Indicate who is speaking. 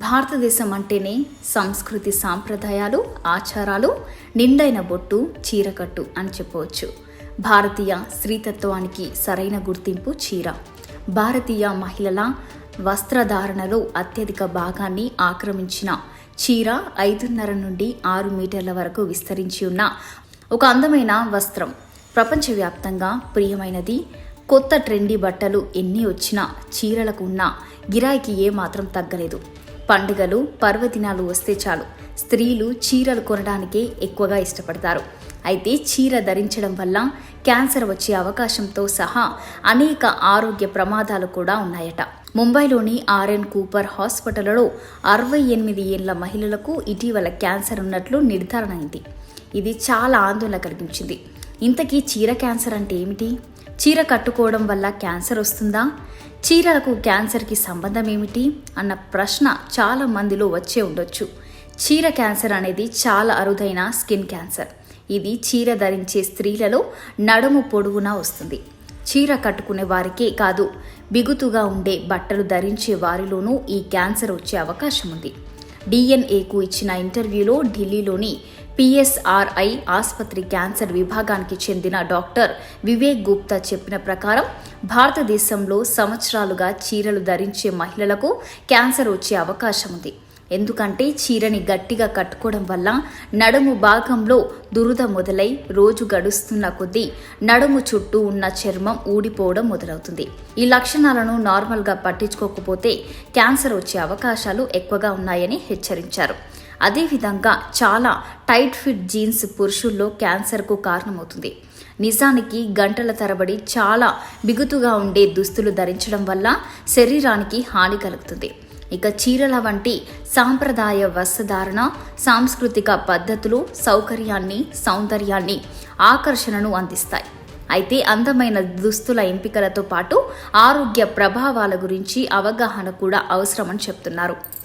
Speaker 1: భారతదేశం అంటేనే సంస్కృతి సాంప్రదాయాలు ఆచారాలు నిండైన బొట్టు చీరకట్టు అని చెప్పవచ్చు. భారతీయ స్త్రీతత్వానికి సరైన గుర్తింపు చీర. భారతీయ మహిళల వస్త్రధారణలో అత్యధిక భాగాన్ని ఆక్రమించిన చీర 5.5 నుండి 6 మీటర్ల వరకు విస్తరించి ఉన్న ఒక అందమైన వస్త్రం. ప్రపంచవ్యాప్తంగా ప్రియమైనది. కొత్త ట్రెండీ బట్టలు ఎన్ని వచ్చినా చీరలకు ఉన్న గిరాయికి ఏమాత్రం తగ్గలేదు. పండుగలు పర్వదినాలు వస్తే చాలు స్త్రీలు చీరలు కొనడానికే ఎక్కువగా ఇష్టపడతారు. అయితే చీర ధరించడం వల్ల క్యాన్సర్ వచ్చే అవకాశంతో సహా అనేక ఆరోగ్య ప్రమాదాలు కూడా ఉన్నాయట. ముంబైలోని ఆర్ఎన్ కూపర్ హాస్పిటల్లో 68 ఏళ్ల మహిళలకు ఇటీవల క్యాన్సర్ ఉన్నట్లు నిర్ధారణ అయింది. ఇది చాలా ఆందోళన కలిగించింది. ఇంతకీ చీర క్యాన్సర్ అంటే ఏమిటి? చీర కట్టుకోవడం వల్ల క్యాన్సర్ వస్తుందా? చీరలకు క్యాన్సర్కి సంబంధం ఏమిటి అన్న ప్రశ్న చాలా మందిలో వచ్చే ఉండొచ్చు. చీర క్యాన్సర్ అనేది చాలా అరుదైన స్కిన్ క్యాన్సర్. ఇది చీర ధరించే స్త్రీలలో నడుము పొడవునా వస్తుంది. చీర కట్టుకునే వారికే కాదు, బిగుతుగా ఉండే బట్టలు ధరించే వారిలోనూ ఈ క్యాన్సర్ వచ్చే అవకాశం ఉంది. డిఎన్ఏకు ఇచ్చిన ఇంటర్వ్యూలో ఢిల్లీలోని పిఎస్ఆర్ఐ ఆసుపత్రి క్యాన్సర్ విభాగానికి చెందిన డాక్టర్ వివేక్ గుప్తా చెప్పిన ప్రకారం భారతదేశంలో సంవత్సరాలుగా చీరలు ధరించే మహిళలకు క్యాన్సర్ వచ్చే అవకాశం ఉంది. ఎందుకంటే చీరని గట్టిగా కట్టుకోవడం వల్ల నడుము భాగంలో దురద మొదలై రోజు గడుస్తున్న కొద్దీ నడుము చుట్టూ ఉన్న చర్మం ఊడిపోవడం మొదలవుతుంది. ఈ లక్షణాలను నార్మల్గా పట్టించుకోకపోతే క్యాన్సర్ వచ్చే అవకాశాలు ఎక్కువగా ఉన్నాయని హెచ్చరించారు. అదేవిధంగా చాలా టైట్ ఫిట్ జీన్స్ పురుషుల్లో క్యాన్సర్కు కారణమవుతుంది. నిజానికి గంటల తరబడి చాలా బిగుతుగా ఉండే దుస్తులు ధరించడం వల్ల శరీరానికి హాని కలుగుతుంది. ఇక చీరల వంటి సాంప్రదాయ వస్త్రధారణ సాంస్కృతిక పద్ధతులు సౌకర్యాన్ని, సౌందర్యాన్ని, ఆకర్షణను అందిస్తాయి. అయితే అందమైన దుస్తుల ఎంపికలతో పాటు ఆరోగ్య ప్రభావాల గురించి అవగాహన కూడా అవసరమని చెప్తున్నారు.